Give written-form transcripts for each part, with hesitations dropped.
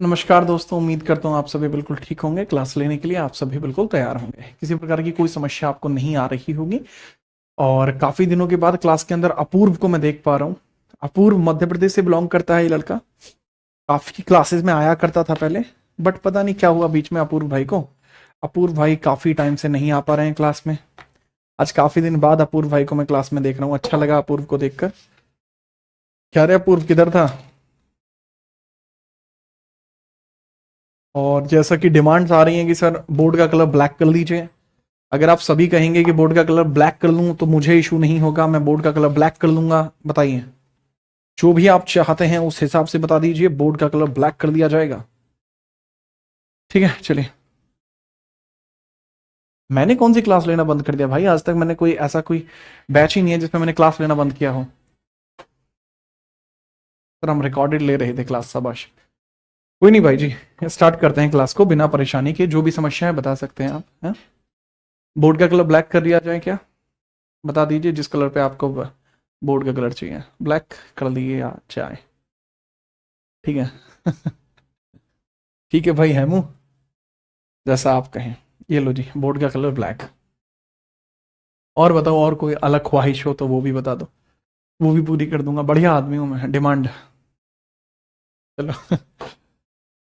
नमस्कार दोस्तों, उम्मीद करता हूँ आप सभी बिल्कुल ठीक होंगे। क्लास लेने के लिए आप सभी बिल्कुल तैयार होंगे। किसी प्रकार की कोई समस्या आपको नहीं आ रही होगी। और काफी दिनों के बाद क्लास के अंदर अपूर्व को मैं देख पा रहा हूँ। अपूर्व मध्य प्रदेश से बिलोंग करता है ये लड़का। काफी क्लासेस में आया करता था पहले, बट पता नहीं क्या हुआ बीच में अपूर्व भाई को। अपूर्व भाई काफी टाइम से नहीं आ पा रहे हैं क्लास में। आज काफी दिन बाद अपूर्व भाई को मैं क्लास में देख रहा हूँ। अच्छा लगा अपूर्व को देखकर। क्या रे अपूर्व, किधर था? और जैसा कि डिमांड्स आ रही हैं कि सर बोर्ड का कलर ब्लैक कर लीजिए, अगर आप सभी कहेंगे कि बोर्ड का कलर ब्लैक कर लूं तो मुझे इशू नहीं होगा, मैं बोर्ड का कलर ब्लैक कर लूंगा। बताइए, जो भी आप चाहते हैं उस हिसाब से बता दीजिए, बोर्ड का कलर ब्लैक कर दिया जाएगा। ठीक है, चलिए। मैंने कौन सी क्लास लेना बंद कर दिया भाई? आज तक मैंने कोई बैच ही नहीं है जिसमें मैंने क्लास लेना बंद किया हो। सर हम रिकॉर्डेड ले रहे थे क्लास, शाबाश। कोई नहीं भाई जी, स्टार्ट करते हैं क्लास को बिना परेशानी के। जो भी समस्या है बता सकते हैं आप, है? बोर्ड का कलर ब्लैक कर दिया जाए क्या? बता दीजिए जिस कलर पे आपको बोर्ड का कलर चाहिए, ब्लैक कर दिए या चाहे। ठीक है। ठीक है भाई हेमू, जैसा आप कहें। ये लो जी, बोर्ड का कलर ब्लैक। और बताओ, और कोई अलग ख्वाहिश हो तो वो भी बता दो, वो भी पूरी कर दूंगा। बढ़िया आदमी हूं मैं, डिमांड। चलो।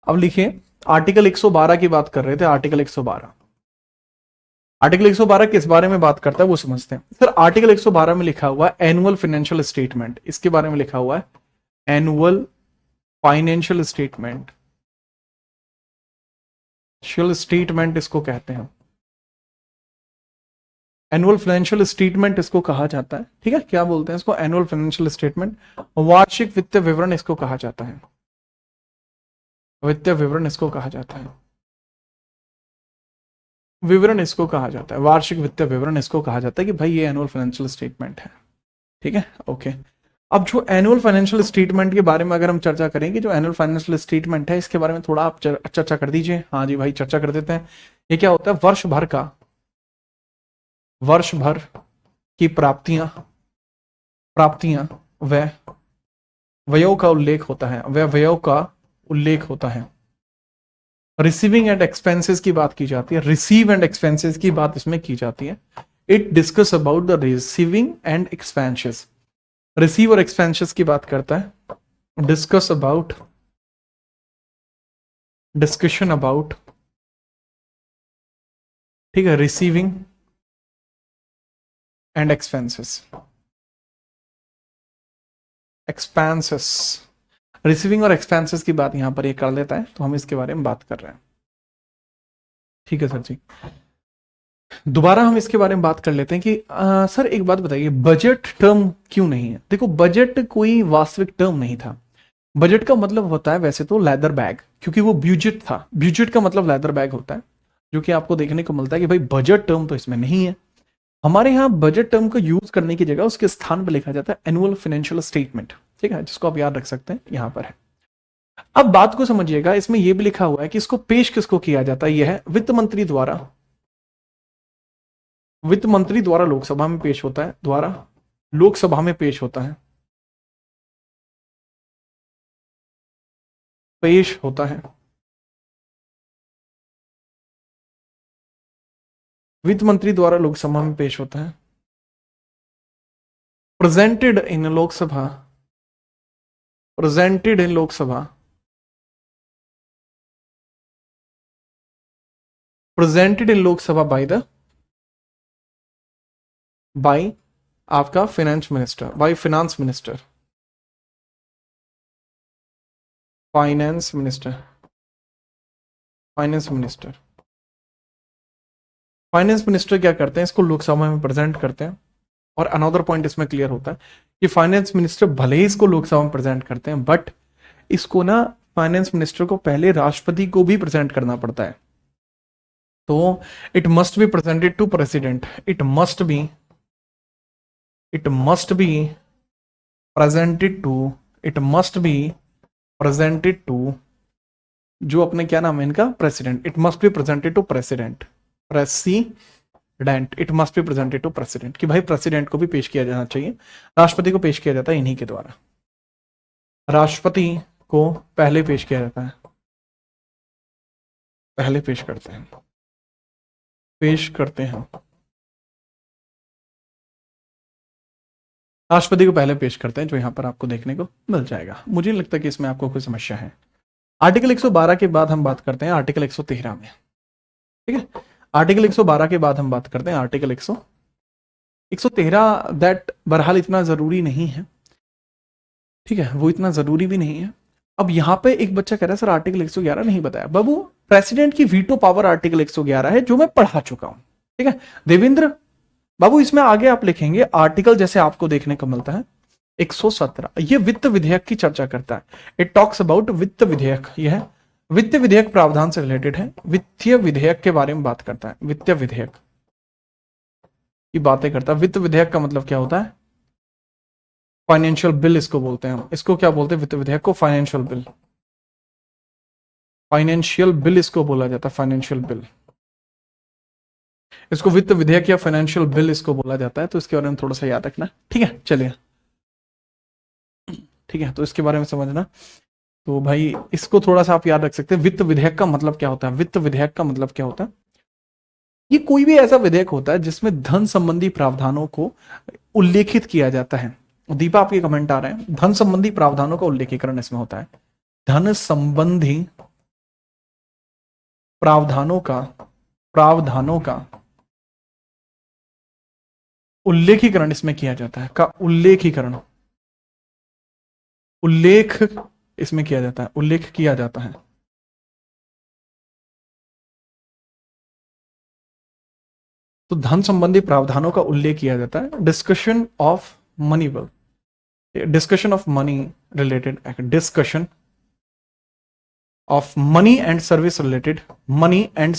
अब लिखिए, आर्टिकल 112 की बात कर रहे थे। आर्टिकल 112, आर्टिकल 112 किस बारे में बात करता है वो समझते हैं। सर आर्टिकल 112 में लिखा हुआ है एनुअल फाइनेंशियल स्टेटमेंट, इसके बारे में लिखा हुआ है एनुअल फाइनेंशियल स्टेटमेंट। शियल स्टेटमेंट इसको कहते हैं, एनुअल फाइनेंशियल स्टेटमेंट इसको कहा जाता है। ठीक है, क्या बोलते हैं इसको? Annual financial statement. वार्षिक वित्तीय विवरण इसको कहा जाता है, वित्तीय विवरण इसको कहा जाता है, विवरण इसको कहा जाता है, वार्षिक वित्तीय विवरण इसको कहा जाता है कि भाई ये एनुअल फाइनेंशियल स्टेटमेंट है। ठीक है, ओके। अब जो एनुअल फाइनेंशियल स्टेटमेंट के बारे में अगर हम चर्चा करेंगे, जो एनुअल फाइनेंशियल स्टेटमेंट है इसके बारे में थोड़ा आप चर्चा कर दीजिए। हाँ जी भाई, चर्चा कर देते हैं। ये क्या होता है? वर्ष भर की प्राप्तियां प्राप्तियां व व्ययों का उल्लेख होता है, वह व्ययों का उल्लेख होता है। रिसीविंग एंड एक्सपेंसेस की बात की जाती है, रिसीव एंड एक्सपेंसेस की बात इसमें की जाती है। It discuss about the receiving end expenses, receive और एक्सपेंसेस की बात करता है। डिस्कस अबाउट, डिस्कशन अबाउट, ठीक है, receiving end expenses, expenses, receiving और एक्सपेंसेस की बात यहां पर ये कर लेता है, तो हम इसके बारे में बात कर रहे हैं। ठीक है सर जी, दोबारा हम इसके बारे में बात कर लेते हैं कि सर एक बात बताइए, बजट टर्म क्यों नहीं है? देखो, बजट कोई वास्तविक टर्म नहीं था। बजट का मतलब होता है वैसे तो लेदर बैग, क्योंकि वो ब्यूजेट था। ब्यूजेट का मतलब लेदर बैग होता है, जो कि आपको देखने को मिलता है कि भाई बजट टर्म तो इसमें नहीं है। हमारे यहाँ बजट टर्म को यूज करने की जगह उसके स्थान पर लिखा जाता है एनुअल फाइनेंशियल स्टेटमेंट। ठीक है, जिसको आप याद रख सकते हैं, यहां पर है। अब बात को समझिएगा, इसमें यह भी लिखा हुआ है कि इसको पेश किसको किया जाता है। यह है वित्त मंत्री द्वारा, वित्त मंत्री द्वारा लोकसभा में पेश होता है, द्वारा लोकसभा में पेश होता है, पेश होता है। वित्त मंत्री द्वारा लोकसभा में पेश होता है, presented in Lok Sabha, presented in Lok Sabha, presented in Lok Sabha by आपका finance minister, by finance minister, finance minister, finance minister. Finance minister क्या करते हैं? इसको लोकसभा में प्रेजेंट करते हैं। और अनदर पॉइंट इसमें क्लियर होता है कि फाइनेंस मिनिस्टर भले ही इसको लोकसभा में प्रेजेंट करते हैं, बट इसको ना फाइनेंस मिनिस्टर को पहले राष्ट्रपति को भी प्रेजेंट करना पड़ता है। तो it must be presented to president, it must be presented to, it must be presented to, जो अपने क्या नाम है इनका, president. It must be presented to president, president, it must be presented to president, कि भाई प्रेसिडेंट को भी पेश किया जाना चाहिए। राष्ट्रपति को पेश किया जाता है इन्हीं के द्वारा, राष्ट्रपति को पहले पेश किया जाता है। पहले पेश करते हैं, राष्ट्रपति को पहले पेश करते हैं, जो यहां पर आपको देखने को मिल जाएगा। मुझे नहीं लगता कि इसमें आपको कोई समस्या है। आर्टिकल 112 के बाद हम बात करते हैं आर्टिकल 113 में। ठीक है, आर्टिकल 112 के बाद हम बात करते हैं आर्टिकल 113। दैट बहरहाल इतना जरूरी नहीं है, ठीक है, वो इतना जरूरी भी नहीं है। अब यहां पे एक बच्चा कह रहा है सर आर्टिकल 111 नहीं बताया। बाबू, प्रेसिडेंट की वीटो पावर आर्टिकल 111 है, जो मैं पढ़ा चुका हूं। ठीक है देवेंद्र बाबू, इसमें आगे आप लिखेंगे आर्टिकल जैसे आपको देखने को मिलता है 117, ये वित्त विधेयक की चर्चा करता है। इट टॉक्स अबाउट वित्त विधेयक, यह वित्त विधेयक प्रावधान से रिलेटेड है, वित्तीय विधेयक के बारे में बात करता है, वित्तीय विधेयक की बातें करता है। वित्त विधेयक का मतलब क्या होता है? फाइनेंशियल बिल इसको बोलते हैं हम। इसको क्या बोलते हैं? वित्त विधेयक को फाइनेंशियल बिल, फाइनेंशियल बिल इसको बोला जाता है, फाइनेंशियल बिल। इसको वित्त विधेयक या फाइनेंशियल बिल इसको बोला जाता है, तो इसके बारे में थोड़ा सा याद रखना। ठीक है, चलिए, ठीक है, तो इसके बारे में समझना। तो भाई इसको थोड़ा सा आप याद रख सकते हैं। वित्त विधेयक का मतलब क्या होता है? वित्त विधेयक का मतलब क्या होता है? ये कोई भी ऐसा विधेयक होता है जिसमें धन संबंधी प्रावधानों को उल्लेखित किया जाता है। दीपा, आपके कमेंट आ रहे हैं, धन संबंधी प्रावधानों का उल्लेखीकरण इसमें होता है। धन संबंधी प्रावधानों का उल्लेखीकरण इसमें किया जाता है। का उल्लेखीकरण, उल्लेख इसमें किया जाता है, उल्लेख किया जाता है। तो धन संबंधी प्रावधानों का उल्लेख किया जाता है। Discussion of money bill, discussion of money related act, discussion of money and service related, money and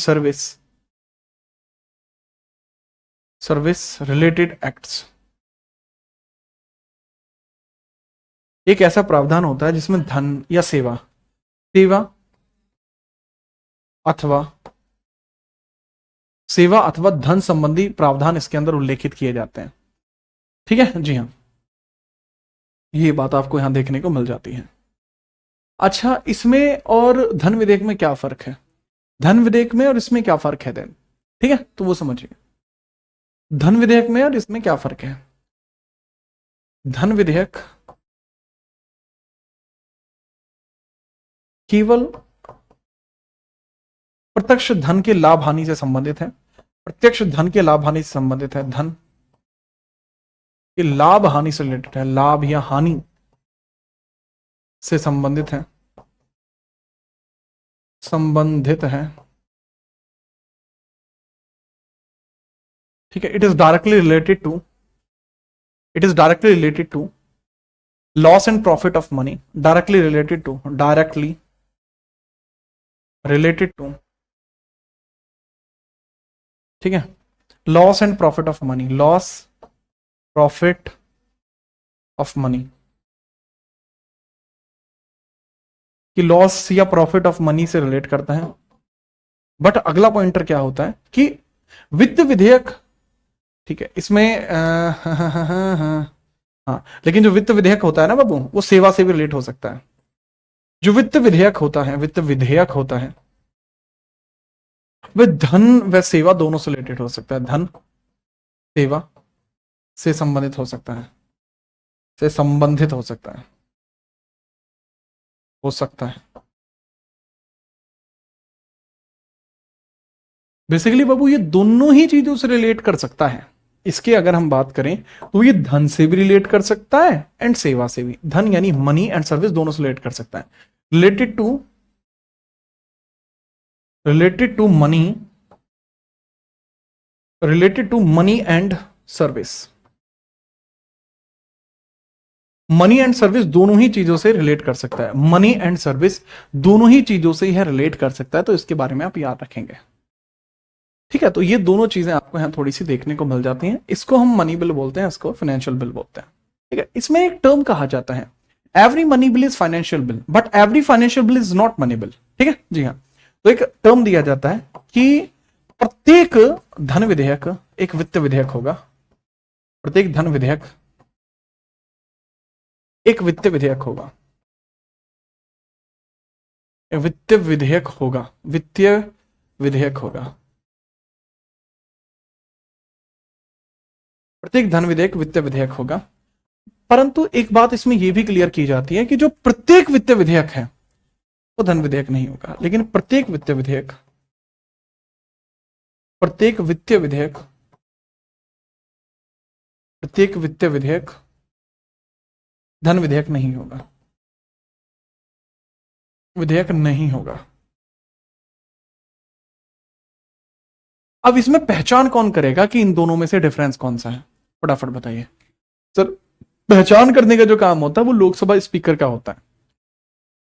service related acts. एक ऐसा प्रावधान होता है जिसमें धन या सेवा अथवा धन संबंधी प्रावधान इसके अंदर उल्लेखित किए जाते हैं। ठीक है, जी हाँ, ये बात आपको यहां देखने को मिल जाती है। अच्छा, इसमें और धन विधेयक में क्या फर्क है? धन विधेयक में और इसमें क्या फर्क है देन? ठीक है, तो वो समझिए, धन विधेयक में और इसमें क्या फर्क है। धन विधेयक केवल प्रत्यक्ष धन के लाभ हानि से संबंधित है, प्रत्यक्ष धन के लाभ हानि से संबंधित है, धन के लाभ हानि से रिलेटेड है, लाभ या हानि से संबंधित है, ठीक है। It is directly related to loss and profit of money, directly related to ठीक है, loss and profit of money, loss profit of money, कि लॉस या प्रॉफिट ऑफ मनी से रिलेट करता है। बट अगला पॉइंटर क्या होता है कि वित्त विधेयक, ठीक है, इसमें हाँ, लेकिन जो वित्त विधेयक होता है ना बाबू, वो सेवा से भी रिलेट हो सकता है। जो वित्त विधेयक होता है वह धन व सेवा दोनों से रिलेटेड हो सकता है, धन सेवा से संबंधित हो सकता है, बेसिकली बाबू ये दोनों ही चीजों से रिलेट कर सकता है। इसके अगर हम बात करें तो ये धन से भी रिलेट कर सकता है एंड सेवा से भी, धन यानी मनी एंड सर्विस दोनों से रिलेट कर सकता है। Related to money and service, money and service दोनों ही चीजों से रिलेट कर सकता है, मनी एंड सर्विस दोनों ही चीजों से यह रिलेट कर सकता है। तो इसके बारे में आप याद रखेंगे। ठीक है, तो ये दोनों चीजें आपको यहाँ थोड़ी सी देखने को मिल जाती हैं। इसको हम मनी बिल बोलते हैं, इसको फाइनेंशियल बिल बोलते हैं। ठीक है, इसमें एक टर्म कहा जाता है, every money bill is financial bill but every financial bill is not money bill. ठीक है, जी हाँ, तो एक टर्म दिया जाता है कि प्रत्येक धन विधेयक एक वित्त विधेयक होगा, प्रत्येक धन विधेयक एक वित्त विधेयक होगा, वित्तीय विधेयक होगा। प्रत्येक धन विधेयक वित्तीय विधेयक होगा। परंतु एक बात इसमें यह भी क्लियर की जाती है कि जो प्रत्येक वित्तीय विधेयक है वो धन विधेयक नहीं होगा, लेकिन प्रत्येक वित्तीय विधेयक, प्रत्येक वित्तीय विधेयक, प्रत्येक वित्तीय विधेयक धन विधेयक नहीं होगा, विधेयक नहीं होगा। अब इसमें पहचान कौन करेगा कि इन दोनों में से डिफरेंस कौन सा है? फटाफट बताइए सर। पहचान करने का जो काम होता है वो लोकसभा स्पीकर का होता है।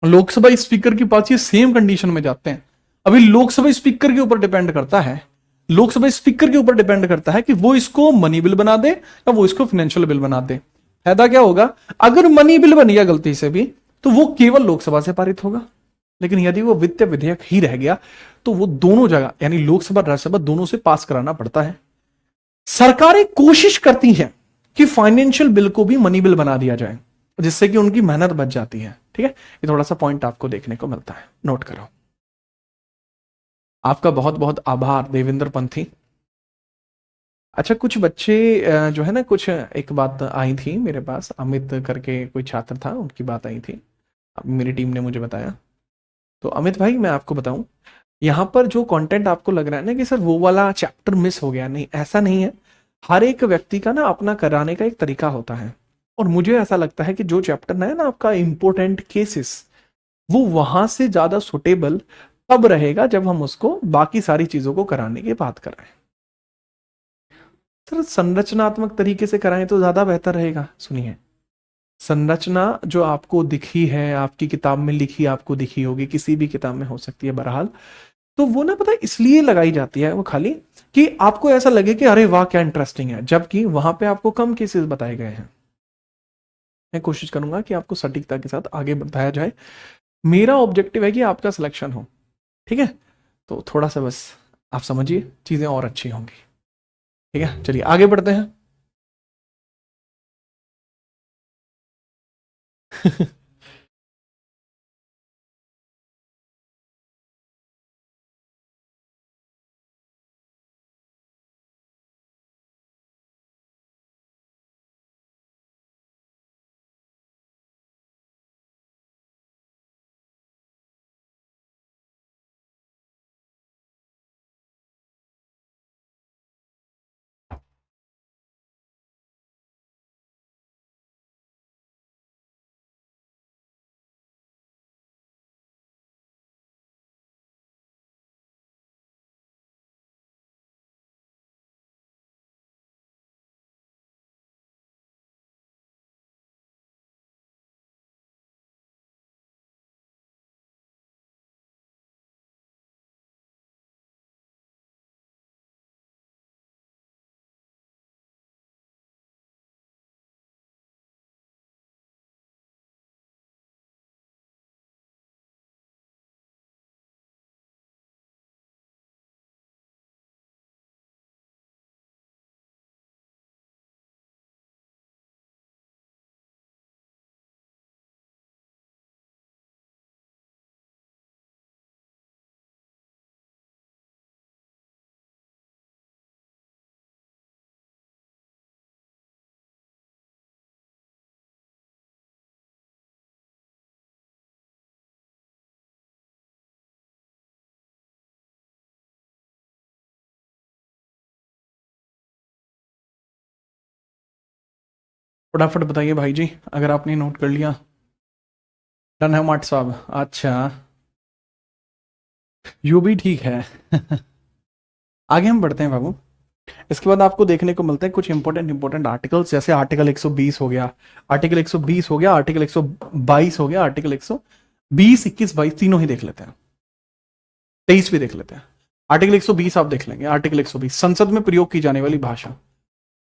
लोकसभा स्पीकर के पास ये सेम कंडीशन में जाते हैं। अभी लोकसभा स्पीकर के ऊपर डिपेंड करता है, लोकसभा स्पीकर के ऊपर डिपेंड करता है कि वो इसको मनी बिल बना दे या वो इसको फाइनेंशियल बिल बना दे। फायदा क्या होगा? अगर मनी बिल बन गया गलती से भी तो वो केवल लोकसभा से पारित होगा, लेकिन यदि वो वित्तीय विधेयक ही रह गया तो वो दोनों जगह यानी लोकसभा राज्यसभा दोनों से पास कराना पड़ता है। सरकारें कोशिश करती हैं कि फाइनेंशियल बिल को भी मनी बिल बना दिया जाए, जिससे कि उनकी मेहनत बच जाती है। ठीक है, ये थोड़ा सा पॉइंट आपको देखने को मिलता है, नोट करो। आपका बहुत बहुत आभार देवेंद्र पंथी। अच्छा, कुछ बच्चे जो है ना, कुछ एक बात आई थी मेरे पास, अमित करके कोई छात्र था, उनकी बात आई थी, मेरी टीम ने मुझे बताया। तो अमित भाई मैं आपको बताऊं, यहां पर जो कंटेंट आपको लग रहा है ना कि सर वो वाला चैप्टर मिस हो गया, नहीं, ऐसा नहीं है। हर एक व्यक्ति का ना अपना कराने का एक तरीका होता है, और मुझे ऐसा लगता है कि जो चैप्टर है ना आपका इंपॉर्टेंट केसेस, वो वहां से ज्यादा सुटेबल तब रहेगा जब हम उसको बाकी सारी चीजों को कराने की बात कर रहे हैं। सर संरचनात्मक तरीके से कराएं तो ज्यादा बेहतर रहेगा। सुनिए, संरचना जो आपको दिखी है, आपकी किताब में लिखी आपको दिखी होगी, किसी भी किताब में हो सकती है बहरहाल, तो वो ना पता है इसलिए लगाई जाती है वो खाली कि आपको ऐसा लगे कि अरे वाह क्या इंटरेस्टिंग है, जबकि वहां पे आपको कम केसेस बताए गए हैं। मैं कोशिश करूंगा कि आपको सटीकता के साथ आगे बताया जाए। मेरा ऑब्जेक्टिव है कि आपका सिलेक्शन हो। ठीक है, तो थोड़ा सा बस आप समझिए, चीजें और अच्छी होंगी। ठीक है, चलिए आगे बढ़ते हैं। फटाफट बताइए भाई जी, अगर आपने नोट कर लिया। डन है माट साहब? अच्छा, यू भी ठीक है। आगे हम बढ़ते हैं बाबू। इसके बाद आपको देखने को मिलते हैं कुछ इंपॉर्टेंट आर्टिकल्स, जैसे आर्टिकल 120 हो गया, आर्टिकल 120 हो गया, आर्टिकल 122 हो गया, आर्टिकल 120, 21, 22 तीनों ही देख लेते हैं, 23 भी देख लेते हैं। आर्टिकल 120 आप देख लेंगे। आर्टिकल 120, संसद में प्रयोग की जाने वाली भाषा।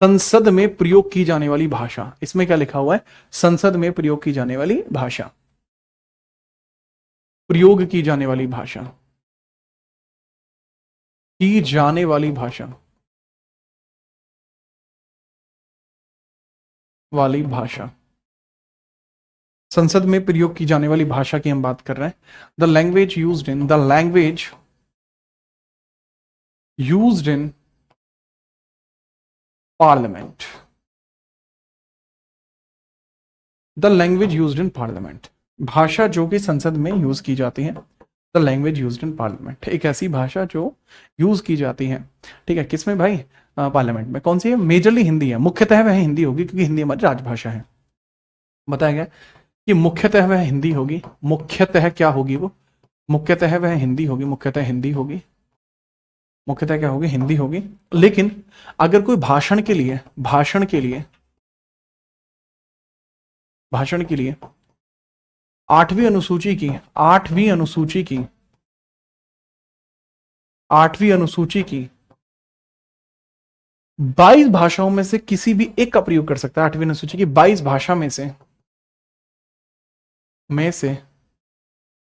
संसद में प्रयोग की जाने वाली भाषा, इसमें क्या लिखा हुआ है? संसद में प्रयोग की जाने वाली भाषा, प्रयोग की जाने वाली भाषा, की जाने वाली भाषा, वाली भाषा। संसद में प्रयोग की जाने वाली भाषा की हम बात कर रहे हैं। The language used in, the language used in parliament, the language used in parliament, भाषा जो कि संसद में यूज की जाती है, the language used in parliament, एक ऐसी भाषा जो यूज की जाती है, ठीक है, किसमें भाई, पार्लियामेंट में। कौन सी है? मेजरली हिंदी है, मुख्यतः वह हिंदी होगी क्योंकि हिंदी हमारी राजभाषा है। बताया गया कि मुख्यतः वह हिंदी होगी, मुख्यतः क्या होगी वो, मुख्यतः वह हिंदी होगी, मुख्यतः हिंदी होगी, मुख्यतः क्या होगी, हिंदी होगी। लेकिन अगर कोई भाषण के लिए, भाषण के लिए, भाषण के लिए आठवीं अनुसूची की, आठवीं अनुसूची की, आठवीं अनुसूची की 22 भाषाओं में से किसी भी एक का प्रयोग कर सकता है, आठवीं अनुसूची की 22 भाषा में से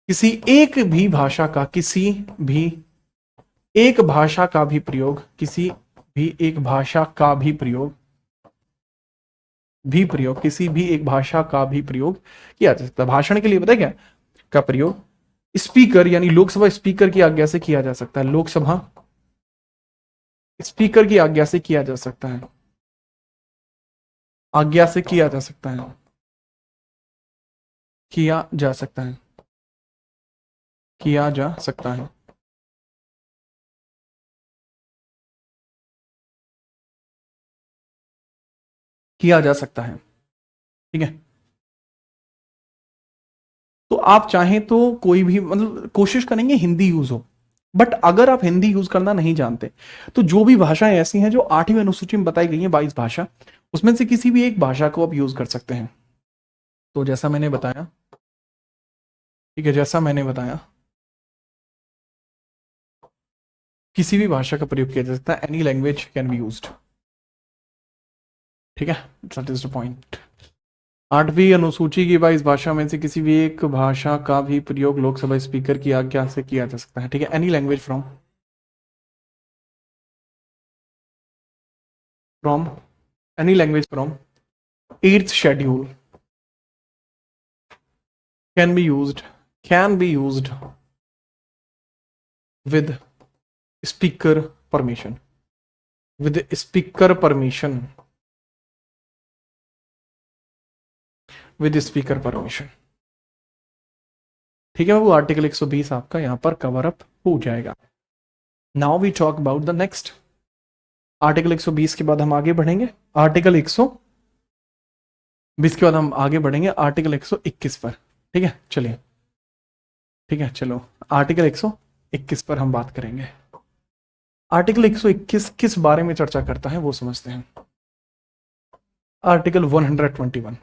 किसी एक भी भाषा का, किसी भी एक भाषा का भी प्रयोग, किसी भी एक भाषा का भी प्रयोग, किसी भी एक भाषा का भी प्रयोग किया जा सकता है। भाषण के लिए पता है क्या का प्रयोग, स्पीकर यानी लोकसभा स्पीकर की आज्ञा से किया जा सकता है, लोकसभा स्पीकर की आज्ञा से किया जा सकता है, आज्ञा से किया जा सकता है, किया जा सकता है, किया जा सकता है, किया जा सकता है, ठीक है। तो आप चाहें तो कोई भी, मतलब कोशिश करेंगे हिंदी यूज हो, बट अगर आप हिंदी यूज करना नहीं जानते तो जो भी भाषाएं ऐसी हैं जो आठवीं अनुसूची में बताई गई हैं 22 भाषा, उसमें से किसी भी एक भाषा को आप यूज कर सकते हैं। तो जैसा मैंने बताया, ठीक है, जैसा मैंने बताया, किसी भी भाषा का प्रयोग किया जा सकता है, any language can be used, ठीक है, दैट इज द पॉइंट। आठवीं अनुसूची की 22 भाषा में से किसी भी एक भाषा का भी प्रयोग लोकसभा स्पीकर की आज्ञा से किया जा सकता है, ठीक है, any language from from any language from 8th schedule can be used with speaker permission, with speaker permission, with speaker permission, ठीक है। वो आर्टिकल 120 आपका यहां पर कवर अप हो जाएगा। Now we talk about the next article 120 के बाद हम आगे बढ़ेंगे आर्टिकल 120 के बाद हम आगे बढ़ेंगे आर्टिकल 121 पर, ठीक है, चलिए, ठीक है, चलो आर्टिकल 121 पर हम बात करेंगे। आर्टिकल 121 किस बारे में चर्चा करता है वो समझते हैं। आर्टिकल 121,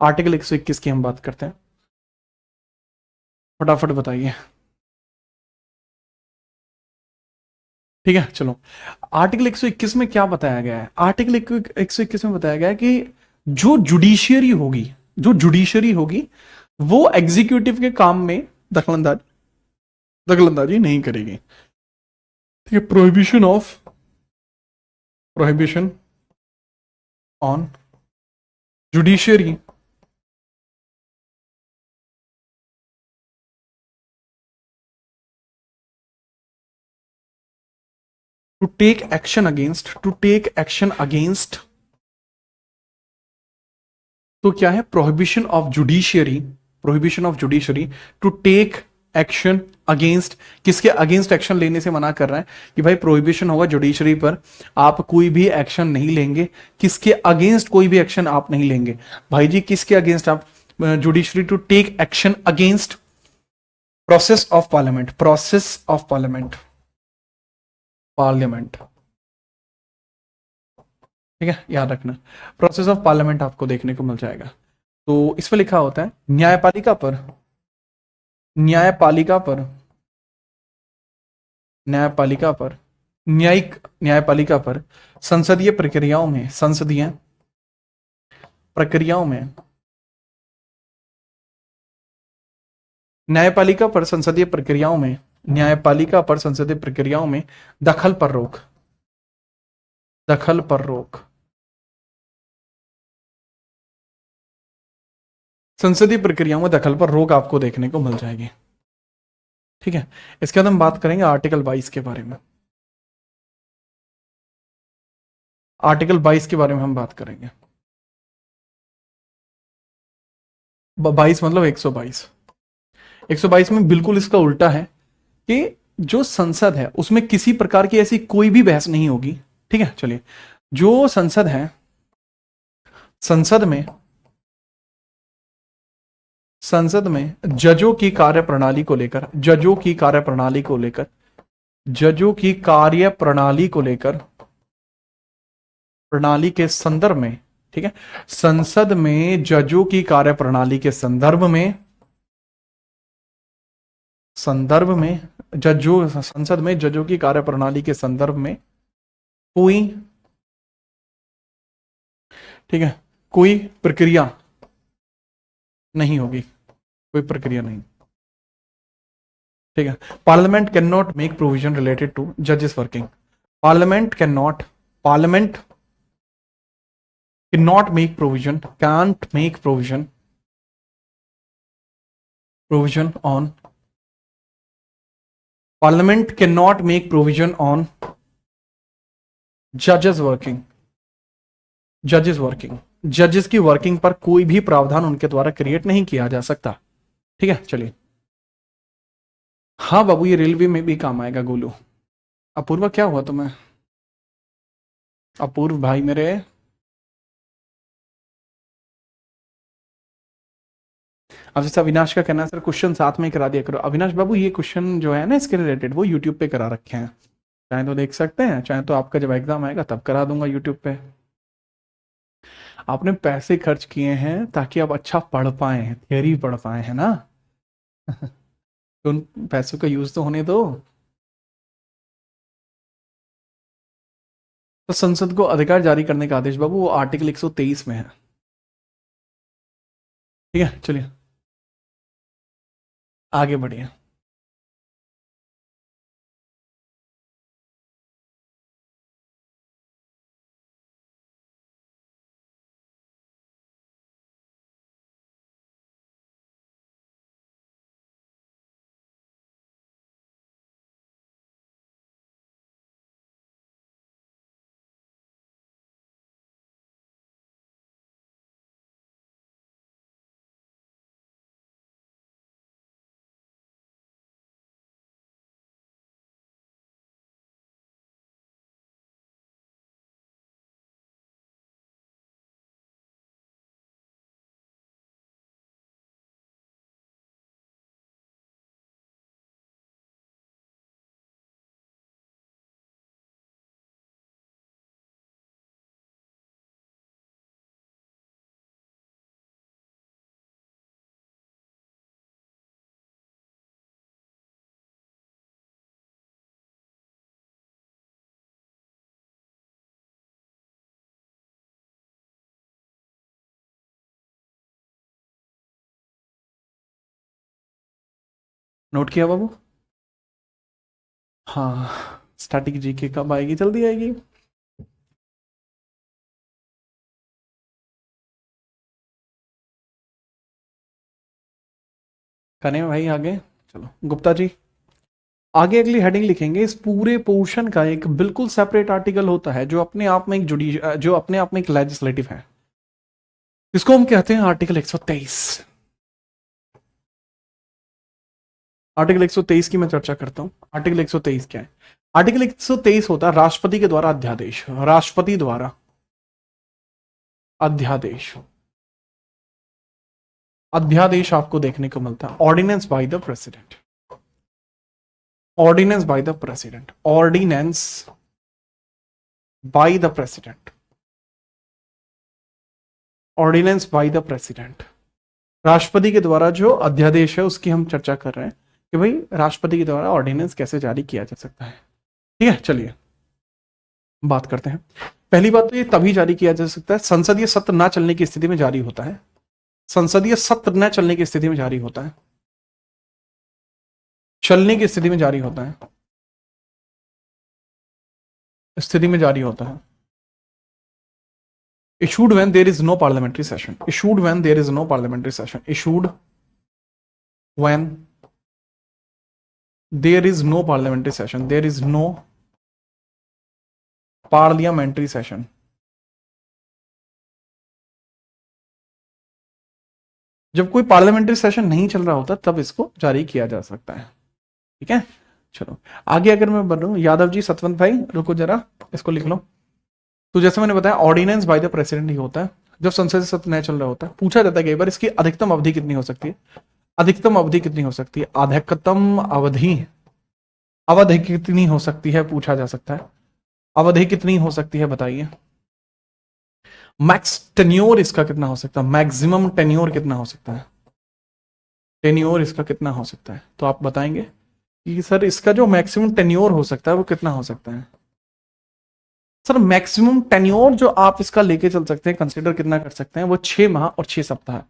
आर्टिकल 121 की हम बात करते हैं, फटाफट बताइए, ठीक है, चलो। आर्टिकल 121 में क्या बताया गया है? आर्टिकल 121 में बताया गया है कि जो जुडिशियरी होगी, जो जुडिशियरी होगी वो एग्जीक्यूटिव के काम में दखलंदाजी नहीं करेगी, ठीक है। Prohibition on judiciary to take action against, तो क्या है? Prohibition of judiciary to take action against, किसके अगेंस्ट एक्शन लेने से मना कर रहा है कि भाई प्रोहिबिशन होगा जुडिशरी पर, आप कोई भी एक्शन नहीं लेंगे, किसके अगेंस्ट कोई भी एक्शन आप नहीं लेंगे भाई जी, किसके अगेंस्ट आप? Judiciary to take action against process of parliament, ठीक है, याद रखना, प्रोसेस ऑफ पार्लियामेंट आपको देखने को मिल जाएगा। तो इसमें लिखा होता है न्यायपालिका पर न्यायपालिका पर संसदीय प्रक्रियाओं में न्यायपालिका पर संसदीय प्रक्रियाओं में दखल पर रोक, संसदीय प्रक्रियाओं में दखल पर रोक आपको देखने को मिल जाएगी, ठीक है, इसके बाद हम बात करेंगे आर्टिकल 22 के बारे में। आर्टिकल 22 के बारे में हम बात करेंगे। 22 मतलब 122। 122 में बिल्कुल इसका उल्टा है कि जो संसद है उसमें किसी प्रकार की ऐसी कोई भी बहस नहीं होगी। ठीक है, चलिए, जो संसद है, संसद में जजों की कार्यप्रणाली को लेकर, जजों की कार्यप्रणाली को लेकर, जजों की कार्यप्रणाली को लेकर, प्रणाली के संदर्भ में, ठीक है, संसद में जजों की कार्यप्रणाली के संदर्भ में, जजों, संसद में जजों की कार्यप्रणाली के संदर्भ में कोई, ठीक है, कोई प्रक्रिया नहीं होगी, कोई प्रक्रिया नहीं। ठीक है, parliament can not make provision related to जजेस working. Parliament can not, parliament cannot make provision, can't make provision on, parliament cannot make provision on judges working, जजेस की वर्किंग पर कोई भी प्रावधान उनके द्वारा क्रिएट नहीं किया जा सकता। ठीक है, चलिए, हाँ बाबू, ये रेलवे में भी काम आएगा। गोलू, अपूर्वा क्या हुआ तुम्हें? अपूर्व भाई मेरे, अब जैसे अविनाश का कहना है सर क्वेश्चन साथ में करा दिया करो। अविनाश बाबू, ये क्वेश्चन जो है ना इसके रिलेटेड, वो यूट्यूब पे करा रखे हैं, चाहे तो देख सकते हैं, चाहे तो आपका जब एग्जाम आएगा तब करा दूंगा यूट्यूब पे। आपने पैसे खर्च किए हैं ताकि आप अच्छा पढ़ पाए, थियरी पढ़ पाए, है ना? तो उन पैसों का यूज तो होने दो। तो संसद को अधिकार जारी करने का आदेश बाबू वो आर्टिकल 123 में है। ठीक है, चलिए आगे बढ़िए। नोट किया बाबू? हाँ, स्टैटिक जीके कब आएगी? जल्दी आएगी। करें भाई आगे, चलो गुप्ता जी आगे अगली हेडिंग लिखेंगे। इस पूरे पोर्शन का एक बिल्कुल सेपरेट आर्टिकल होता है जो अपने आप में एक लेजिस्लेटिव है, इसको हम कहते हैं आर्टिकल 123। आर्टिकल 123 की मैं चर्चा करता हूं। आर्टिकल 123 क्या है? आर्टिकल 123 होता है राष्ट्रपति के द्वारा अध्यादेश, राष्ट्रपति द्वारा अध्यादेश। अध्यादेश आपको देखने को मिलता है ordinance by the president, ordinance by the president, ordinance by the president, ordinance by the president. राष्ट्रपति के द्वारा जो अध्यादेश है उसकी हम चर्चा कर रहे हैं कि भाई राष्ट्रपति के द्वारा ऑर्डिनेंस कैसे जारी किया जा सकता है। ठीक है, चलिए बात करते हैं। पहली बात तो ये तभी जारी किया जा सकता है संसदीय सत्र ना चलने की स्थिति में जारी होता है, संसदीय सत्र न चलने की स्थिति में जारी होता है, चलने की स्थिति में जारी होता है, स्थिति में जारी होता है। issued when there is no parliamentary session, issued when there is no parliamentary session, issued when there is no parliamentary session, there is no parliamentary session. जब कोई पार्लियामेंट्री सेशन नहीं चल रहा होता तब इसको जारी किया जा सकता है। ठीक है, चलो आगे अगर मैं बढ़ूं, यादव जी, सतवंत भाई रुको जरा, इसको लिख लो। तो जैसे मैंने बताया ऑर्डिनेंस बाय द प्रेसिडेंट ही होता है जब संसद सत्र नया चल रहा होता है। पूछा जाता है कई बार इसकी अधिकतम अवधि कितनी हो सकती है, अधिकतम अवधि कितनी हो सकती है, अधिकतम अवधि, अवधि कितनी हो सकती है पूछा जा सकता है। अवधि कितनी हो सकती है बताइए। मैक्स टेन्योर इसका कितना हो सकता है, मैक्सिमम टेन्योर कितना हो सकता है, टेन्योर इसका कितना हो सकता है, तो आप बताएंगे कि सर इसका जो मैक्सिमम टेन्योर हो सकता है वो कितना हो सकता है। सर मैक्सिमम टेन्योर जो आप इसका लेके चल सकते हैं, कंसीडर कितना कर सकते हैं, वो 6 माह और 6 सप्ताह,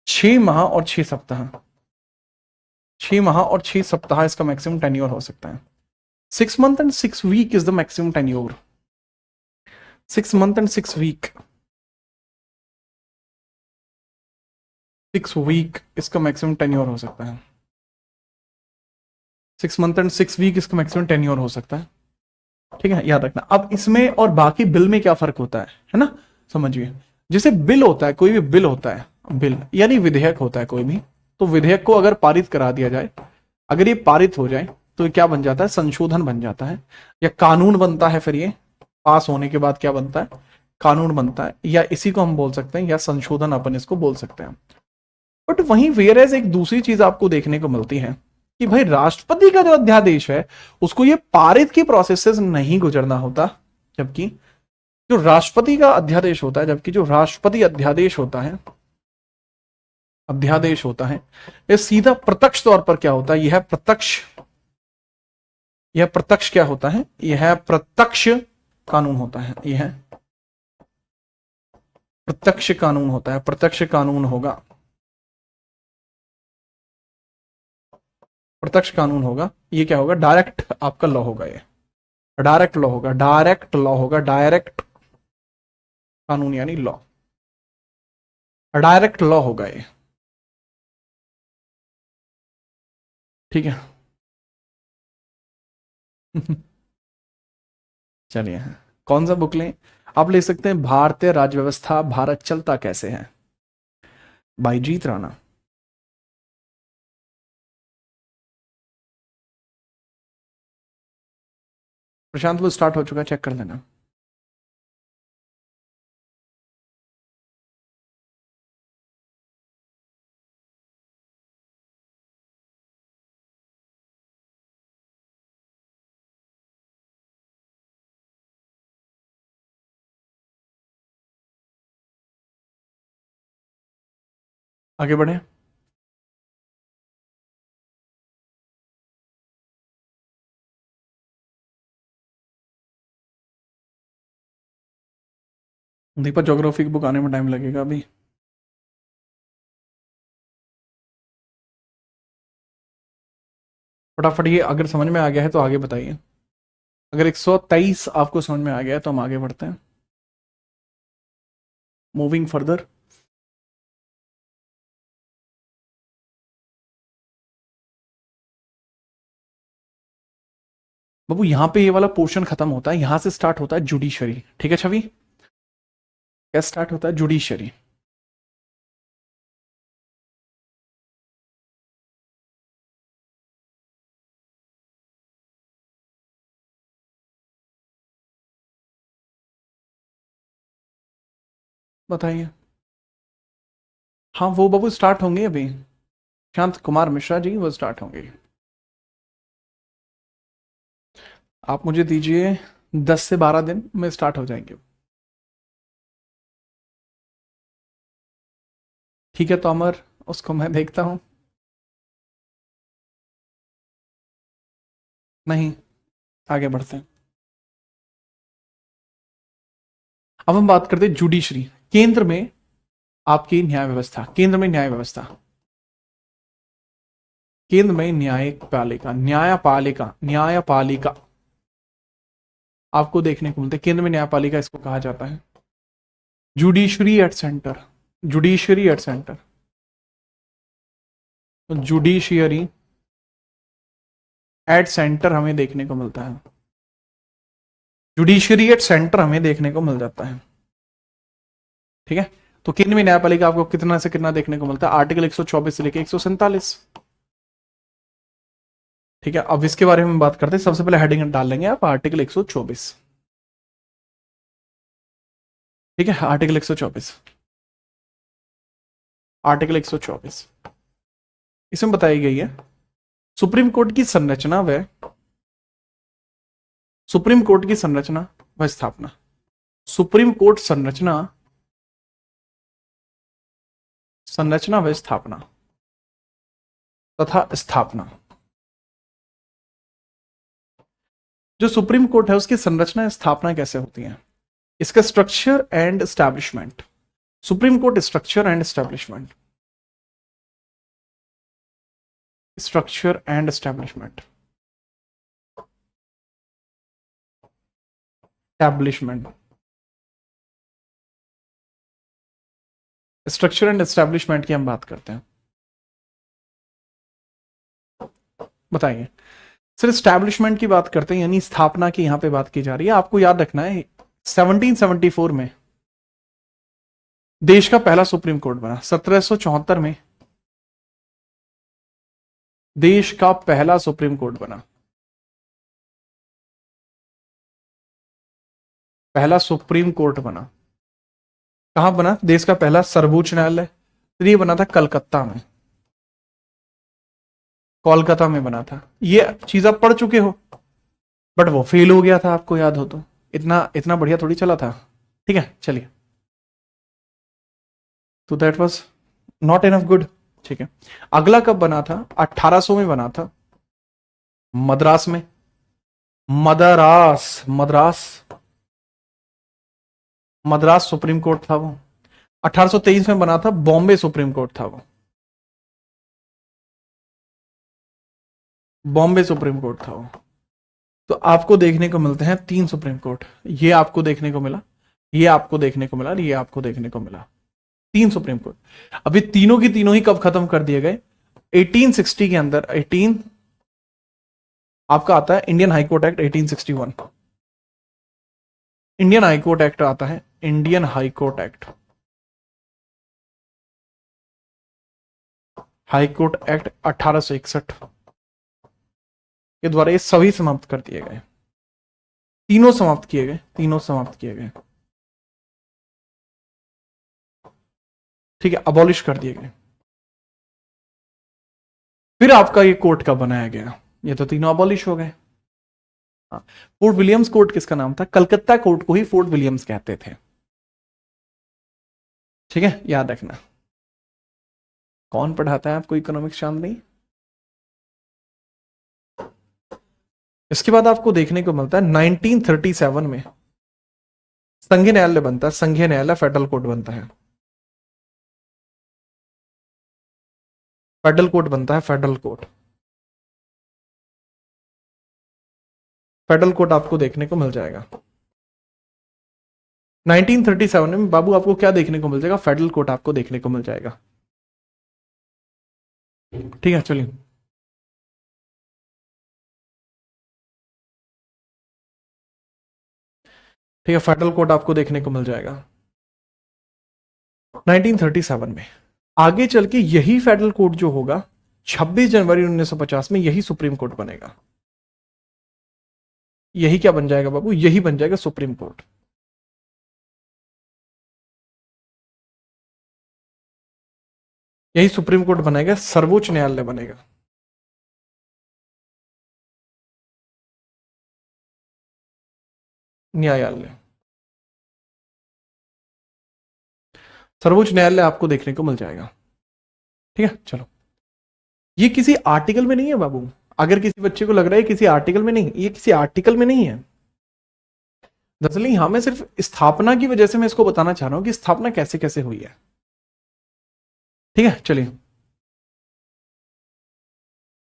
6 माह और 6 सप्ताह, 6 माह और 6 सप्ताह इसका मैक्सिमम टेन्योर हो सकता है। 6 month and 6 week is the maximum tenure, 6 month and 6 week, 6 week इसका मैक्सिमम टेन्योर हो सकता है, 6 month and 6 week इसका मैक्सिमम टेन्योर हो सकता है। ठीक है, याद रखना। अब इसमें और बाकी बिल में क्या फर्क होता है ना, समझिए। जैसे बिल होता है, कोई भी बिल होता है, बिल यानी विधेयक होता है कोई भी, तो विधेयक को अगर पारित करा दिया जाए, अगर ये पारित हो जाए तो क्या बन जाता है, संशोधन बन जाता है या कानून बनता है। फिर ये पास होने के बाद क्या बनता है, कानून बनता है, या इसी को हम बोल सकते हैं, या संशोधन अपन इसको बोल सकते हैं। बट वहीं वेयरएज एक दूसरी चीज आपको देखने को मिलती है कि भाई राष्ट्रपति का जो अध्यादेश है उसको ये पारित की प्रोसेस से नहीं गुजरना होता, जबकि जो राष्ट्रपति का अध्यादेश होता है, जबकि जो राष्ट्रपति अध्यादेश होता है, अध्यादेश होता है, ये सीधा प्रत्यक्ष तौर पर क्या होता है, यह प्रत्यक्ष, यह प्रत्यक्ष क्या होता है, यह प्रत्यक्ष कानून होता है, यह प्रत्यक्ष कानून होता है, प्रत्यक्ष कानून होगा, प्रत्यक्ष कानून होगा। ये क्या होगा, डायरेक्ट आपका लॉ होगा, ये डायरेक्ट लॉ होगा, डायरेक्ट लॉ होगा, डायरेक्ट कानून यानी लॉ, डायरेक्ट लॉ होगा ये। ठीक है चलिए, कौन सा बुक लें, आप ले सकते हैं भारतीय राज्य व्यवस्था, भारत चलता कैसे है, बाई जीत राणा। प्रशांत वो स्टार्ट हो चुका है, चेक कर लेना। आगे बढ़े। दीपक ज्योग्राफी की बुक आने में टाइम लगेगा अभी। फटाफट ये अगर समझ में आ गया है तो आगे बताइए। अगर 123 आपको समझ में आ गया है तो हम आगे बढ़ते हैं, मूविंग फर्दर। बाबू यहाँ पे ये वाला पोर्शन खत्म होता है, यहां से स्टार्ट होता है जुडिशरी। ठीक है छवि, क्या स्टार्ट होता है, जुडिशरी। बताइए। हाँ वो बाबू स्टार्ट होंगे अभी, शांत कुमार मिश्रा जी वो स्टार्ट होंगे। आप मुझे दीजिए 10 से 12 दिन में स्टार्ट हो जाएंगे। ठीक है तो अमर, उसको मैं देखता हूं। नहीं, आगे बढ़ते हैं। अब हम बात करते हैं जुडिशरी, केंद्र में आपकी न्याय व्यवस्था, केंद्र में न्याय व्यवस्था, केंद्र में न्यायपालिका, न्यायपालिका, न्यायपालिका आपको देखने को मिलते हैं। केंद्र में न्यायपालिका इसको कहा जाता है judiciary at centre, judiciary at centre, judiciary at centre हमें देखने को मिलता है, जुडिशरी एट सेंटर हमें देखने को मिल जाता है। ठीक है, तो किनवी न्यायपालिका आपको कितना से कितना देखने को मिलता है, आर्टिकल 124 से लेकर 147। ठीक है, अब इसके बारे में बात करते हैं। सबसे पहले हेडिंग डाल लेंगे आप आर्टिकल 124। ठीक है, आर्टिकल 124, आर्टिकल 124 इसमें बताई गई है सुप्रीम कोर्ट की संरचना व सुप्रीम कोर्ट की संरचना व स्थापना। सुप्रीम कोर्ट संरचना, संरचना व स्थापना तथा स्थापना। जो सुप्रीम कोर्ट है उसकी संरचना स्थापना कैसे होती है, इसका structure and establishment. Supreme court structure and establishment, structure and establishment, establishment, structure and establishment की हम बात करते हैं। बताइए सर, एस्टैब्लिशमेंट की बात करते हैं यानी स्थापना की यहां पे बात की जा रही है। आपको याद रखना है 1774 में देश का पहला सुप्रीम कोर्ट बना, 1774 में देश का पहला सुप्रीम कोर्ट बना, पहला सुप्रीम कोर्ट बना। कहां बना, देश का पहला सर्वोच्च न्यायालय, तो ये बना था कलकत्ता में, कोलकाता में बना था। ये चीज आप पढ़ चुके हो, बट वो फेल हो गया था, आपको याद हो तो। इतना इतना बढ़िया थोड़ी चला था। ठीक है, चलिए, तो that was not enough good. ठीक है, अगला कब बना था, 1800 में बना था, मद्रास में, मद्रास मद्रास मद्रास सुप्रीम कोर्ट था वो। 1823 में बना था बॉम्बे सुप्रीम कोर्ट था वो, बॉम्बे सुप्रीम कोर्ट था वो। तो आपको देखने को मिलते हैं 3 सुप्रीम कोर्ट। ये आपको देखने को मिला, ये आपको देखने को मिला, ये आपको देखने को मिला, 3 सुप्रीम कोर्ट। अभी तीनों की तीनों ही कब खत्म कर दिए गए, 1860 के अंदर। 18 आपका आता है Indian high court act 1861, Indian high court act आता है, Indian high court act, high court act 1861 के द्वारा ये सभी समाप्त कर दिए गए, तीनों समाप्त किए गए, तीनों समाप्त किए गए। ठीक है, अबॉलिश कर दिए गए। फिर आपका ये कोर्ट कब बनाया गया, ये तो तीनों अबॉलिश हो गए। फोर्ट विलियम्स कोर्ट किसका नाम था, कलकत्ता कोर्ट को ही फोर्ट विलियम्स कहते थे। ठीक है, याद रखना। कौन पढ़ाता है आपको इकोनॉमिक्स, चांदनी? इसके बाद आपको देखने को मिलता है 1937 में संघीय न्यायालय बनता है, संघीय न्यायालय फेडरल कोर्ट बनता है, फेडरल कोर्ट बनता है, फेडरल कोर्ट, फेडरल कोर्ट आपको देखने को मिल जाएगा 1937 में। बाबू आपको क्या देखने को मिल जाएगा, फेडरल कोर्ट आपको देखने को मिल जाएगा। ठीक है, चलिए, ठीक है, फेडरल कोर्ट आपको देखने को मिल जाएगा 1937 में। आगे चल के यही फेडरल कोर्ट जो होगा 26 जनवरी 1950 में यही सुप्रीम कोर्ट बनेगा। यही क्या बन जाएगा बाबू, यही बन जाएगा सुप्रीम कोर्ट। यही सुप्रीम कोर्ट बनेगा, सर्वोच्च न्यायालय बनेगा। न्यायालय, सर्वोच्च न्यायालय आपको देखने को मिल जाएगा। ठीक है, चलो, ये किसी आर्टिकल में नहीं है बाबू। अगर किसी बच्चे को लग रहा है किसी आर्टिकल में नहीं, ये किसी आर्टिकल में नहीं है। दरअसल यहां मैं सिर्फ स्थापना की वजह से मैं इसको बताना चाह रहा हूं कि स्थापना कैसे कैसे हुई है। ठीक है, चलिए,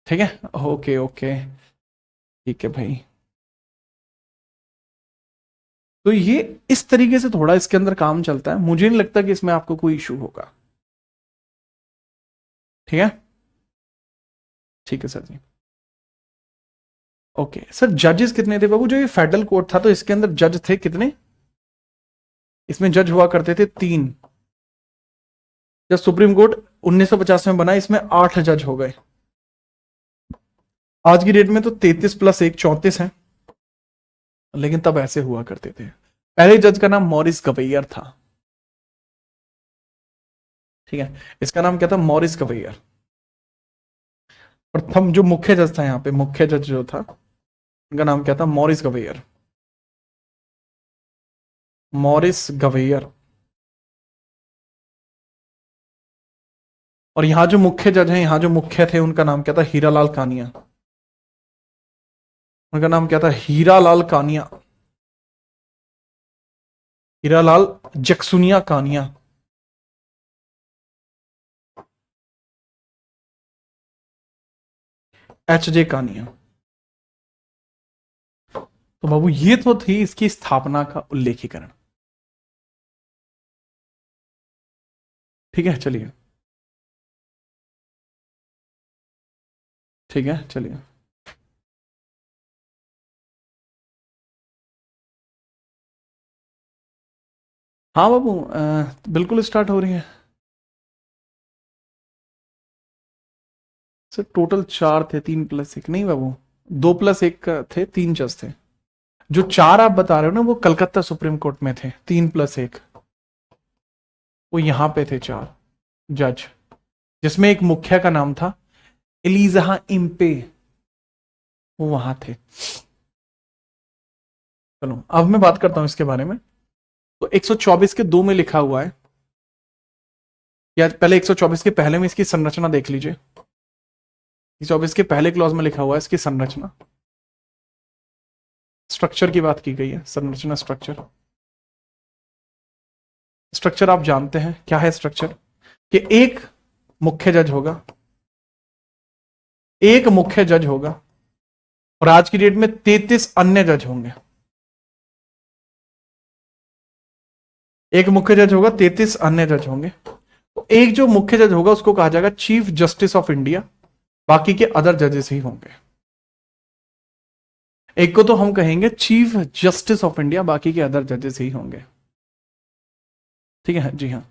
ठीक है, ओके ओके, ठीक है भाई। तो ये इस तरीके से थोड़ा इसके अंदर काम चलता है, मुझे नहीं लगता कि इसमें आपको कोई इशू होगा। ठीक है, ठीक है सर जी। ओके सर, जजेस कितने थे बाबू? जो ये फेडरल कोर्ट था तो इसके अंदर जज थे कितने? इसमें जज हुआ करते थे 3। जब सुप्रीम कोर्ट 1950 में बना, इसमें 8 जज हो गए। आज की डेट में तो 33 + 1 34 है, लेकिन तब ऐसे हुआ करते थे। पहले जज का नाम मॉरिस गवैयर था। ठीक है, इसका नाम क्या था? मॉरिस गवैयर। प्रथम जो मुख्य जज था, यहाँ पे मुख्य जज जो था, उनका नाम क्या था? मॉरिस गवैयर। मॉरिस गवैयर। और यहां जो मुख्य जज हैं, यहां जो मुख्य थे, उनका नाम क्या था? हीरालाल कानिया। उनका नाम क्या था? हीरालाल कानिया। हीरालाल जक्सुनिया कानिया। HJ कानिया। तो बाबू ये तो थी इसकी स्थापना का उल्लेखीकरण। ठीक है, चलिए। ठीक है, चलिए। हाँ बाबू, बिल्कुल स्टार्ट हो रही है। सर टोटल 4 थे, 3 + 1 नहीं बाबू, 2 + 1 थे, 3 जज थे। जो 4 आप बता रहे हो ना, वो कलकत्ता सुप्रीम कोर्ट में थे। 3 + 1 वो यहां पे थे 4 जज, जिसमें एक मुखिया का नाम था एलिजा इम्पे, वो वहां थे। चलो अब मैं बात करता हूं इसके बारे में। तो 124 के 2 में लिखा हुआ है, या पहले 124 के पहले में इसकी संरचना देख लीजिए। 124 के पहले क्लॉज में लिखा हुआ है इसकी संरचना, स्ट्रक्चर की बात की गई है। संरचना, स्ट्रक्चर। स्ट्रक्चर आप जानते हैं क्या है स्ट्रक्चर? कि एक मुख्य जज होगा, एक मुख्य जज होगा, और आज की डेट में 33 अन्य जज होंगे। एक मुख्य जज होगा, 33 अन्य जज होंगे। तो एक जो मुख्य जज होगा उसको कहा जाएगा चीफ जस्टिस ऑफ इंडिया, बाकी के अदर जजेस ही होंगे। एक को तो हम कहेंगे चीफ जस्टिस ऑफ इंडिया, बाकी के अदर जजेस ही होंगे। ठीक है जी, हाँ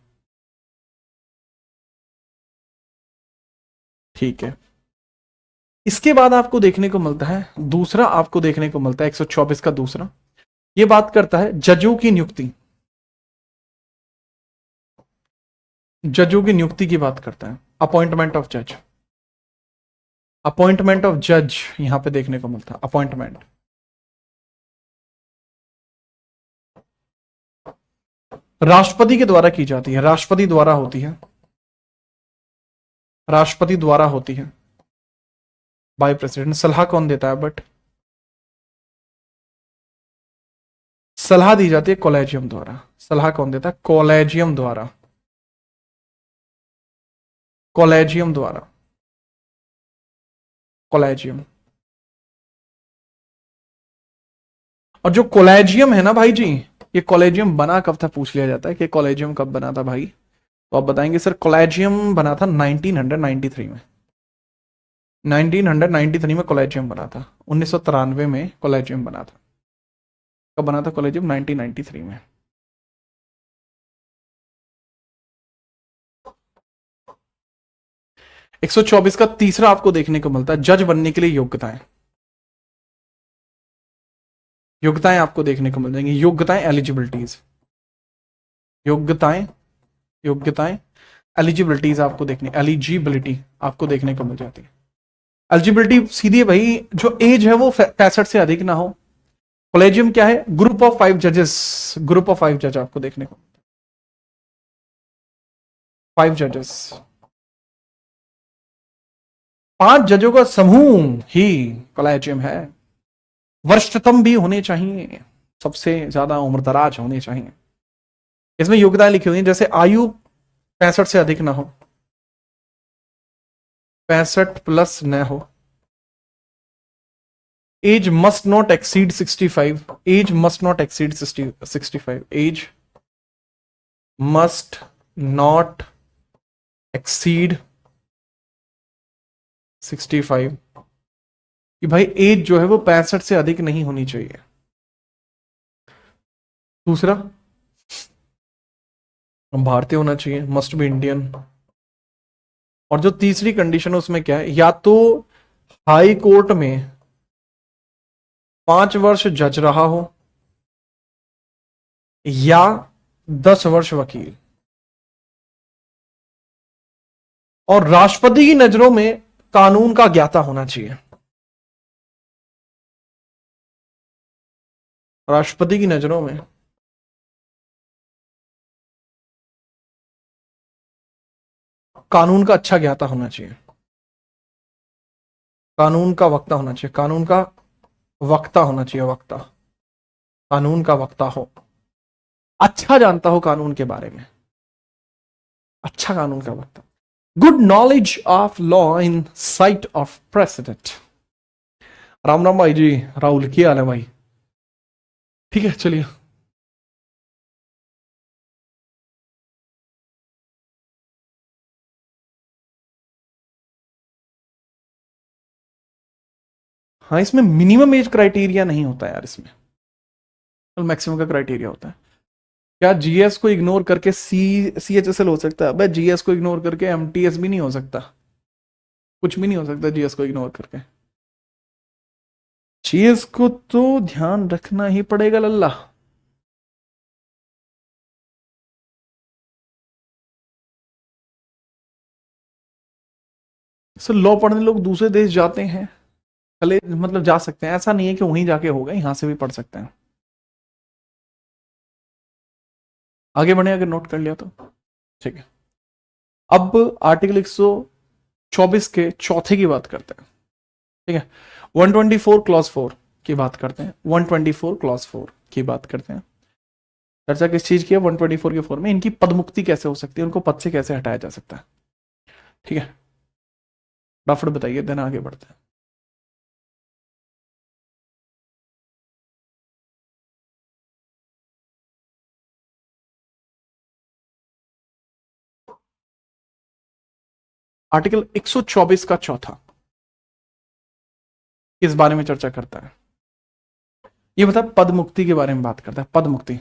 ठीक है। इसके बाद आपको देखने को मिलता है दूसरा, आपको देखने को मिलता है 124 का दूसरा। ये बात करता है जजों की नियुक्ति। जजों की नियुक्ति की बात करता है, अपॉइंटमेंट ऑफ जज। अपॉइंटमेंट ऑफ जज यहां पे देखने को मिलता है, अपॉइंटमेंट। राष्ट्रपति के द्वारा की जाती है, राष्ट्रपति द्वारा होती है, राष्ट्रपति द्वारा होती है, बाय प्रेसिडेंट। सलाह कौन देता है? बट सलाह दी जाती है कॉलेजियम द्वारा। सलाह कौन देता है? कॉलेजियम द्वारा, कॉलेजियम द्वारा, कॉलेजियम। और जो कॉलेजियम है ना भाई जी, ये कॉलेजियम बना कब था पूछ लिया जाता है कि कॉलेजियम कब बना था भाई, तो आप बताएंगे सर कॉलेजियम बना था 1993 में। 1993 में कॉलेजियम बना था। 1993 में कॉलेजियम बना था। कब बना था कॉलेजियम? 1993 में। एक 124 का तीसरा आपको देखने को मिलता है जज बनने के लिए योग्यताएं। योग्यताएं आपको देखने को मिल जाएंगी, योग्यताएं, एलिजिबिलिटीज। योग्यताएं, योग्यताएं, एलिजिबिलिटीज आपको देखने, एलिजिबिलिटी आपको देखने को मिल जाती है। एलिजिबिलिटी सीधी है भाई, जो एज है वो 65 से अधिक ना हो। कॉलेजियम क्या है? ग्रुप ऑफ 5 जजेस, ग्रुप ऑफ 5 जज आपको देखने को, 5 जजेस, 5 जजों का समूह ही कॉलेजियम है। वरिष्ठतम भी होने चाहिए, सबसे ज्यादा उम्रदराज होने चाहिए। इसमें योग्यताएं लिखी हुई हैं, जैसे आयु 65 से अधिक ना हो, 65+ न हो। Age must not exceed 65, age must not exceed 65, age must not exceed 65। कि भाई एज जो है वो 65 से अधिक नहीं होनी चाहिए। दूसरा, भारतीय होना चाहिए, मस्ट बी इंडियन। और जो तीसरी कंडीशन है उसमें क्या है, या तो हाई कोर्ट में 5 वर्ष जज रहा हो या 10 वर्ष वकील, और राष्ट्रपति की नजरों में कानून का ज्ञाता होना चाहिए। राष्ट्रपति की नजरों में कानून का अच्छा ज्ञाता होना चाहिए, कानून का वक्ता होना चाहिए, कानून का वक्ता होना चाहिए, वक्ता, कानून का वक्ता हो, अच्छा जानता हो कानून के बारे में, अच्छा कानून का वक्ता, good knowledge of law in site of president. Ram Ram भाई जी, राहुल क्या हाल है भाई? ठीक है चलिए। हाँ, इसमें मिनिमम एज क्राइटेरिया नहीं होता यार, इसमें मैक्सिमम का क्राइटेरिया होता है। क्या जीएस को इग्नोर करके सीएचएसएल हो सकता है? भाई जीएस को इग्नोर करके एमटीएस भी नहीं हो सकता, कुछ भी नहीं हो सकता जीएस को इग्नोर करके। जीएस को तो ध्यान रखना ही पड़ेगा लल्ला। सर लॉ पढ़ने लोग दूसरे देश जाते हैं, भले मतलब जा सकते हैं, ऐसा नहीं है कि वहीं जाके होगा, यहां से भी पढ़ सकते हैं। आगे बढ़े, अगर नोट कर लिया तो ठीक है। अब आर्टिकल 124 के चौथे की बात करते हैं, ठीक है। 124 क्लॉज 4 की बात करते हैं, 124 क्लॉज 4 की बात करते हैं। चर्चा किस चीज की है? 124 के 4 में इनकी पदमुक्ति कैसे हो सकती है, उनको पद से कैसे हटाया जा सकता है, ठीक है। डॉक्टर बताइए, देन आगे बढ़ते हैं। आर्टिकल 124 का चौथा किस बारे में चर्चा करता है? ये बता, पद मुक्ति के बारे में बात करता है, पद मुक्ति,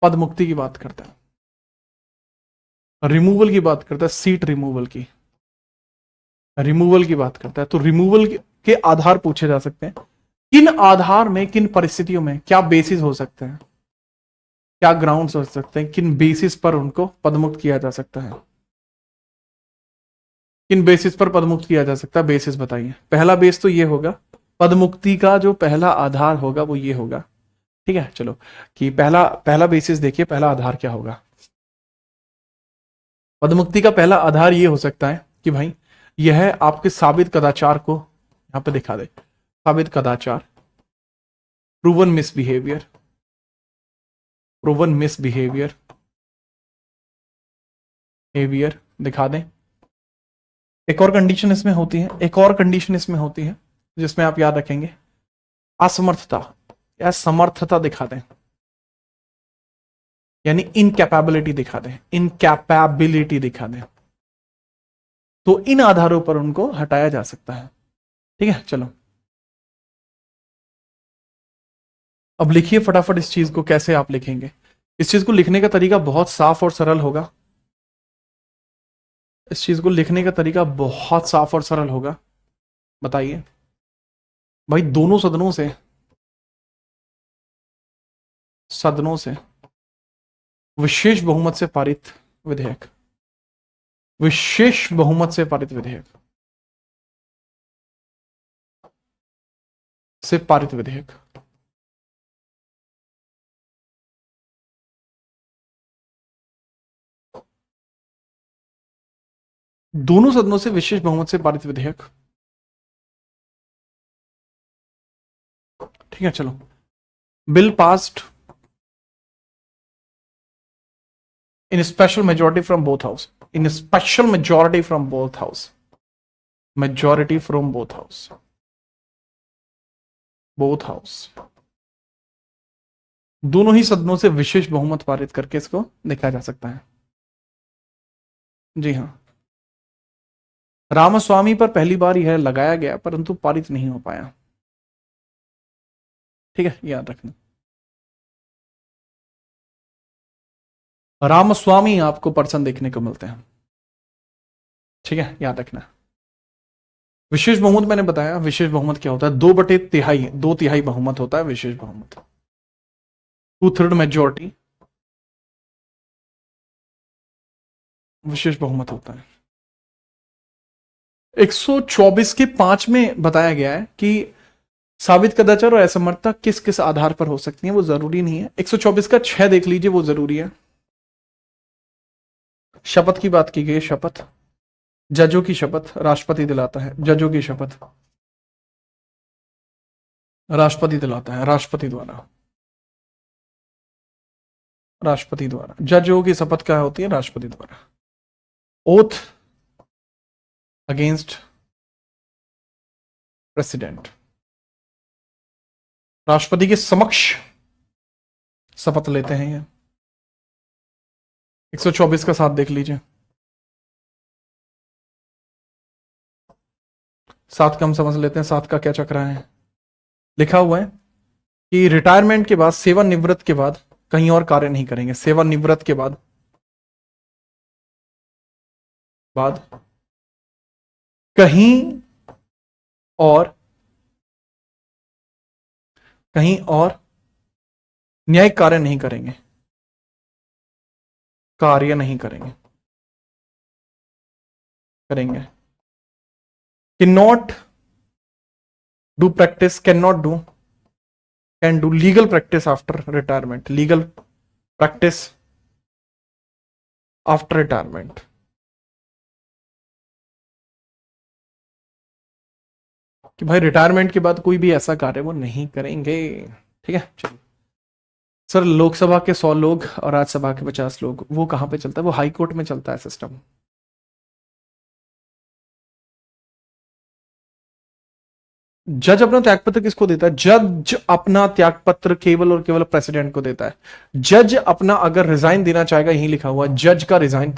पद मुक्ति की बात करता है, रिमूवल की बात करता है, सीट रिमूवल की, रिमूवल की बात करता है। तो रिमूवल के आधार पूछे जा सकते हैं, किन आधार में, किन परिस्थितियों में, क्या बेसिस हो सकते हैं, क्या ग्राउंड्स हो सकते हैं, किन बेसिस पर उनको पदमुक्त किया जा सकता है, किन बेसिस पर पदमुक्त किया जा सकता है, बेसिस बताइए। पहला बेस तो ये होगा, पदमुक्ति का जो पहला आधार होगा वो ये होगा, ठीक है। चलो कि पहला पहला बेसिस देखिए, पहला आधार क्या होगा? पदमुक्ति का पहला आधार ये हो सकता है कि भाई यह आपके साबित कदाचार को यहां पे दिखा दे, साबित कदाचार, proven misbehaviour, proven misbehaviour behaviour दिखा दें। एक और कंडीशन इसमें होती है, एक और कंडीशन इसमें होती है जिसमें आप याद रखेंगे, असमर्थता या समर्थता दिखा दें, यानी इनकैपेबिलिटी दिखा दें, इनकैपेबिलिटी दिखा दें। तो इन आधारों पर उनको हटाया जा सकता है, ठीक है। चलो अब लिखिए फटाफट इस चीज को, कैसे आप लिखेंगे? इस चीज को लिखने का तरीका बहुत साफ और सरल होगा, इस चीज को लिखने का तरीका बहुत साफ और सरल होगा। बताइए भाई, दोनों सदनों से, सदनों से विशेष बहुमत से पारित विधेयक, विशेष बहुमत से पारित विधेयक, से पारित विधेयक, दोनों सदनों से विशेष बहुमत से पारित विधेयक, ठीक है। चलो, bill passed in special majority from both house, in special majority from both house, majority from both house, both house, दोनों ही सदनों से विशेष बहुमत पारित करके इसको देखा जा सकता है। जी हाँ, रामास्वामी पर पहली बार यह लगाया गया परंतु पारित नहीं हो पाया। ठीक है, याद रखना। रामस्वामी आपको पर्सन देखने को मिलते हैं। ठीक है, याद रखना। विशेष बहुमत मैंने बताया, विशेष बहुमत क्या होता है? 2/3, 2/3 बहुमत होता है विशेष बहुमत, 2/3 मेजोरिटी विशेष बहुमत होता है। 124 के 5 में बताया गया है कि साबित कदाचार और असमर्थता किस किस आधार पर हो सकती है, वो जरूरी नहीं है। 124 का 6 देख लीजिए, वो जरूरी है। शपथ की बात की गई, शपथ, जजों की शपथ राष्ट्रपति दिलाता है, जजों की शपथ राष्ट्रपति दिलाता है, राष्ट्रपति द्वारा, राष्ट्रपति द्वारा। जजों की शपथ क्या होती है? राष्ट्रपति द्वारा। ओथ अगेंस्ट प्रेसिडेंट, राष्ट्रपति के समक्ष शपथ लेते हैं ये। 124 का 7 देख लीजिए, 7 का हम समझ लेते हैं। 7 का क्या चक्र है? लिखा हुआ है कि रिटायरमेंट के बाद, सेवानिवृत्त के बाद कहीं और कार्य नहीं करेंगे। सेवानिवृत्त के बाद कहीं और न्यायिक कार्य नहीं करेंगे, कार्य नहीं करेंगे। cannot do practice, can do legal practice after retirement, legal practice after retirement। कि भाई रिटायरमेंट के बाद कोई भी ऐसा कार्य वो नहीं करेंगे। ठीक है, चलिए। सर लोकसभा के 100 लोग और राज्यसभा के 50 लोग, वो कहां पे चलता है? वो हाई कोर्ट में चलता है सिस्टम। जज अपना त्यागपत्र किसको देता है? जज अपना त्यागपत्र केवल और केवल प्रेसिडेंट को देता है। जज अपना अगर रिजाइन देना चाहेगा, यही लिखा हुआ जज का रिजाइन,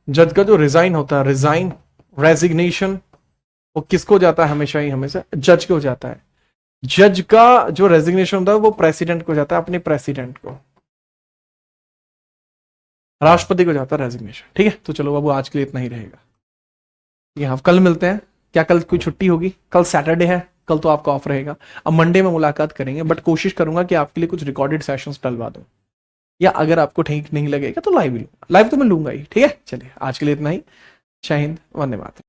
जज का जो रिजाइन होता है, रिजाइन, रेजिग्नेशन, वो किसको जाता है? हमेशा ही हमेशा जज को जाता है। जज का जो रेजिग्नेशन होता है वो प्रेसिडेंट को जाता है, अपने प्रेसिडेंट को, राष्ट्रपति को जाता है रेजिग्नेशन। ठीक है, तो चलो बाबू आज के लिए इतना ही रहेगा। ये कल मिलते हैं। क्या कल कोई छुट्टी होगी? कल सैटरडे है, कल तो आपका ऑफ रहेगा। अब मंडे में मुलाकात करेंगे, बट कोशिश करूंगा कि आपके लिए कुछ रिकॉर्डेड सेशंस डलवा दूं, या अगर आपको ठीक नहीं लगेगा तो लाइव तो मैं लूंगा ही। ठीक है, चलिए आज के लिए इतना ही। जय हिंद, वंदे मातरम।